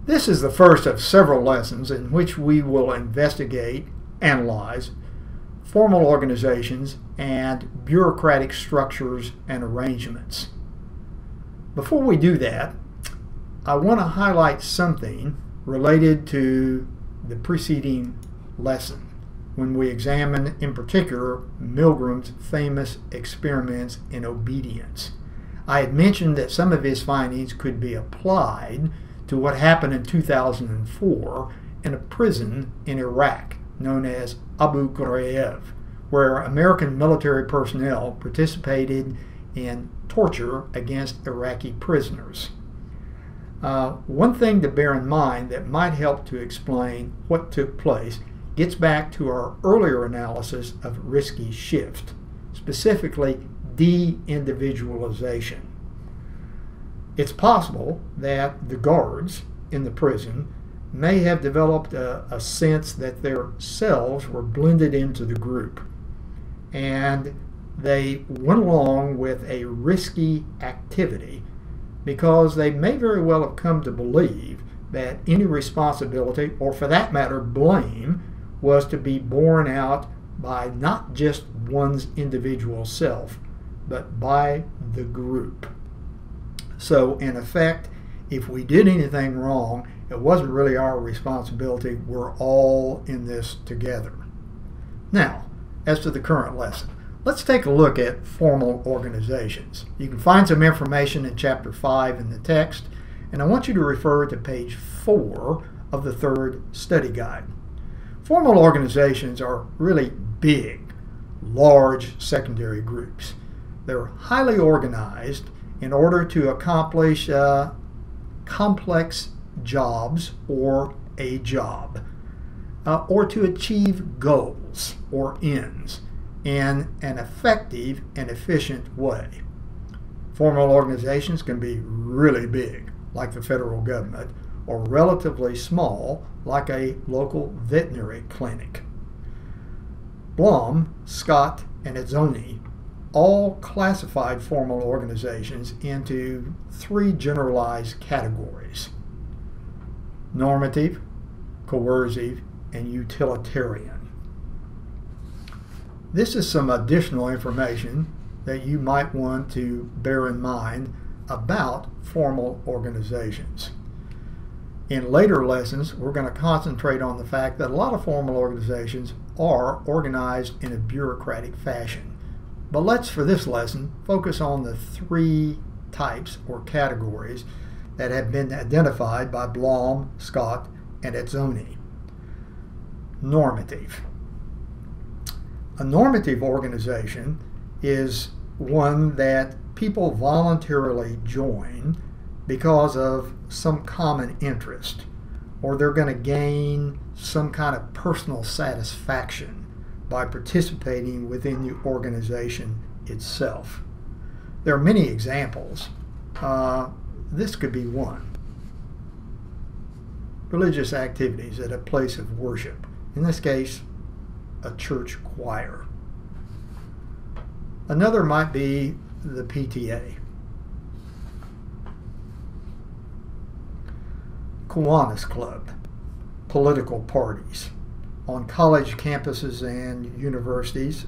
This is the first of several lessons in which we will investigate, analyze formal organizations and bureaucratic structures and arrangements. Before we do that, I want to highlight something related to the preceding lesson when we examine in particular Milgram's famous experiments in obedience. I had mentioned that some of his findings could be applied to what happened in 2004 in a prison in Iraq known as Abu Ghraib, where American military personnel participated in torture against Iraqi prisoners. One thing to bear in mind that might help to explain what took place gets back to our earlier analysis of risky shift, specifically de-individualization. It's possible that the guards in the prison may have developed a sense that their selves were blended into the group, and they went along with a risky activity because they may very well have come to believe that any responsibility, or for that matter blame, was to be borne out by not just one's individual self, but by the group. So in effect, if we did anything wrong, it wasn't really our responsibility. We're all in this together. Now, as to the current lesson, let's take a look at formal organizations. You can find some information in Chapter 5 in the text, and I want you to refer to page 4 of the third study guide. Formal organizations are really big, large secondary groups. They're highly organized in order to accomplish complex jobs or a job, or to achieve goals or ends in an effective and efficient way. Formal organizations can be really big, like the federal government, or relatively small, like a local veterinary clinic. Blum, Scott, and Ezzoni all classified formal organizations into three generalized categories: normative, coercive, and utilitarian. This is some additional information that you might want to bear in mind about formal organizations. In later lessons, we're going to concentrate on the fact that a lot of formal organizations are organized in a bureaucratic fashion. But let's, for this lesson, focus on the three types or categories that have been identified by Blum, Scott, and Ezzoni. Normative. A normative organization is one that people voluntarily join because of some common interest, or they're going to gain some kind of personal satisfaction by participating within the organization itself. There are many examples. This could be one. Religious activities at a place of worship, in this case, a church choir. Another might be the PTA. Kiwanis Club, political parties. On college campuses and universities,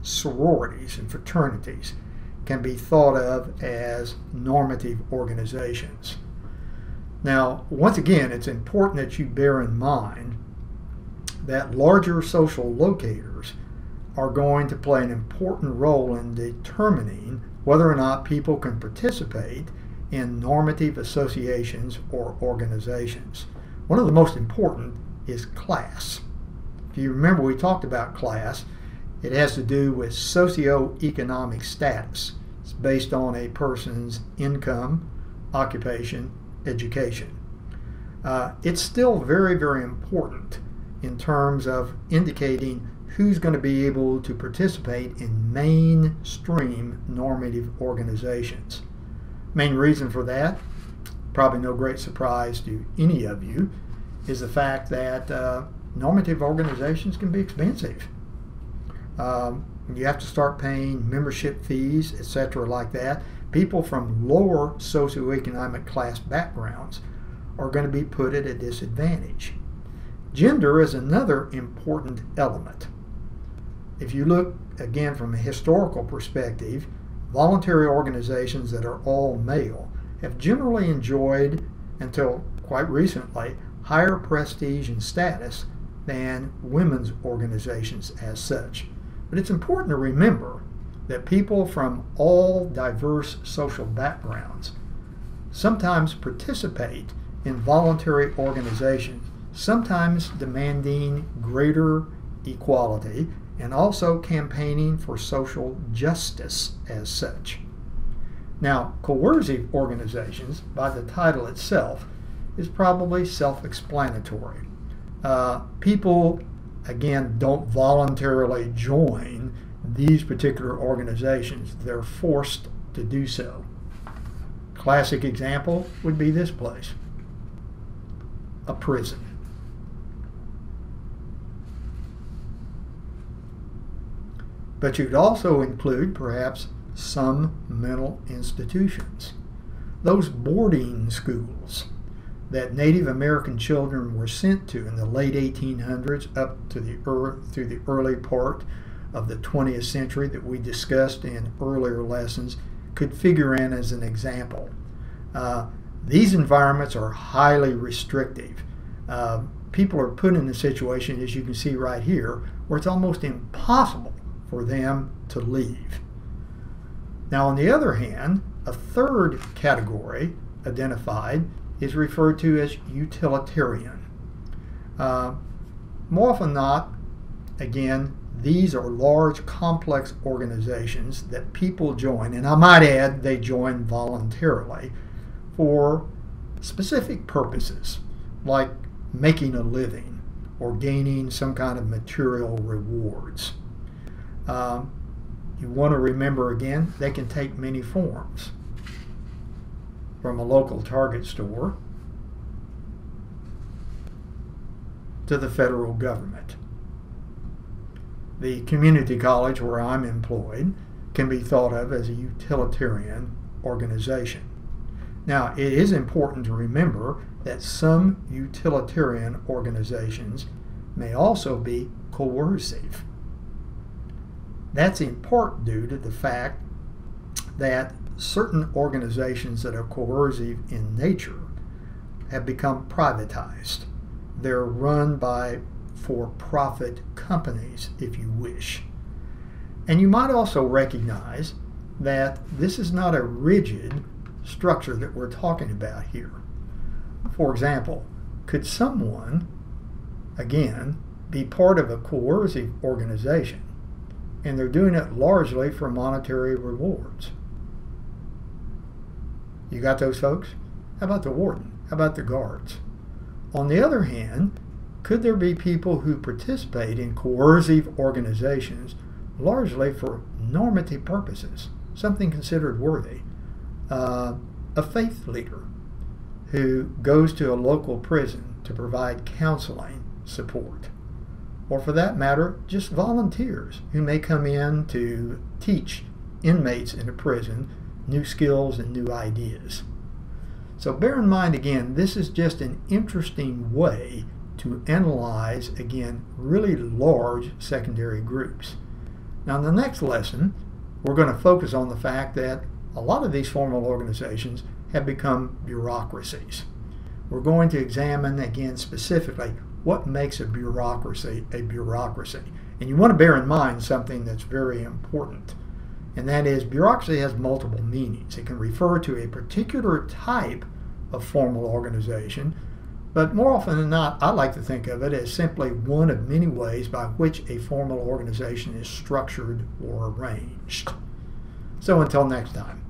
sororities and fraternities can be thought of as normative organizations. Now, once again, it's important that you bear in mind that larger social locators are going to play an important role in determining whether or not people can participate in normative associations or organizations. One of the most important is class. If you remember, we talked about class. It has to do with socioeconomic status. It's based on a person's income, occupation, education. It's still very, very important in terms of indicating who's going to be able to participate in mainstream normative organizations. Main reason for that, probably no great surprise to any of you, is the fact that normative organizations can be expensive. You have to start paying membership fees, etc. like that. People from lower socioeconomic class backgrounds are going to be put at a disadvantage. Gender is another important element. If you look again from a historical perspective, voluntary organizations that are all male have generally enjoyed, until quite recently, higher prestige and status than women's organizations as such. But it's important to remember that people from all diverse social backgrounds sometimes participate in voluntary organizations, sometimes demanding greater equality and also campaigning for social justice as such. Now, coercive organizations, by the title itself, is probably self-explanatory. People, again, don't voluntarily join these particular organizations. They're forced to do so. Classic example would be this place, a prison. But you could also include perhaps some mental institutions. Those boarding schools that Native American children were sent to in the late 1800s up to through the early part of the 20th century that we discussed in earlier lessons could figure in as an example. These environments are highly restrictive. People are put in a situation, as you can see right here, where it's almost impossible for them to leave. Now, on the other hand, a third category identified is referred to as utilitarian. More often than not, again, these are large, complex organizations that people join, and I might add, they join voluntarily for specific purposes, like making a living or gaining some kind of material rewards. You want to remember again, they can take many forms, from a local Target store to the federal government. The community college where I'm employed can be thought of as a utilitarian organization. Now, it is important to remember that some utilitarian organizations may also be coercive. That's in part due to the fact that certain organizations that are coercive in nature have become privatized. They're run by for-profit companies, if you wish. And you might also recognize that this is not a rigid structure that we're talking about here. For example, could someone, again, be part of a coercive organization and they're doing it largely for monetary rewards? You got those folks? How about the warden? How about the guards? On the other hand, could there be people who participate in coercive organizations largely for normative purposes, something considered worthy? A faith leader who goes to a local prison to provide counseling support, or for that matter, just volunteers who may come in to teach inmates in a prison new skills and new ideas. So bear in mind, again, this is just an interesting way to analyze, again, really large secondary groups. Now, in the next lesson, we're going to focus on the fact that a lot of these formal organizations have become bureaucracies. We're going to examine, again, specifically what makes a bureaucracy a bureaucracy. And you want to bear in mind something that's very important, and that is bureaucracy has multiple meanings. It can refer to a particular type of formal organization, but more often than not, I like to think of it as simply one of many ways by which a formal organization is structured or arranged. So until next time.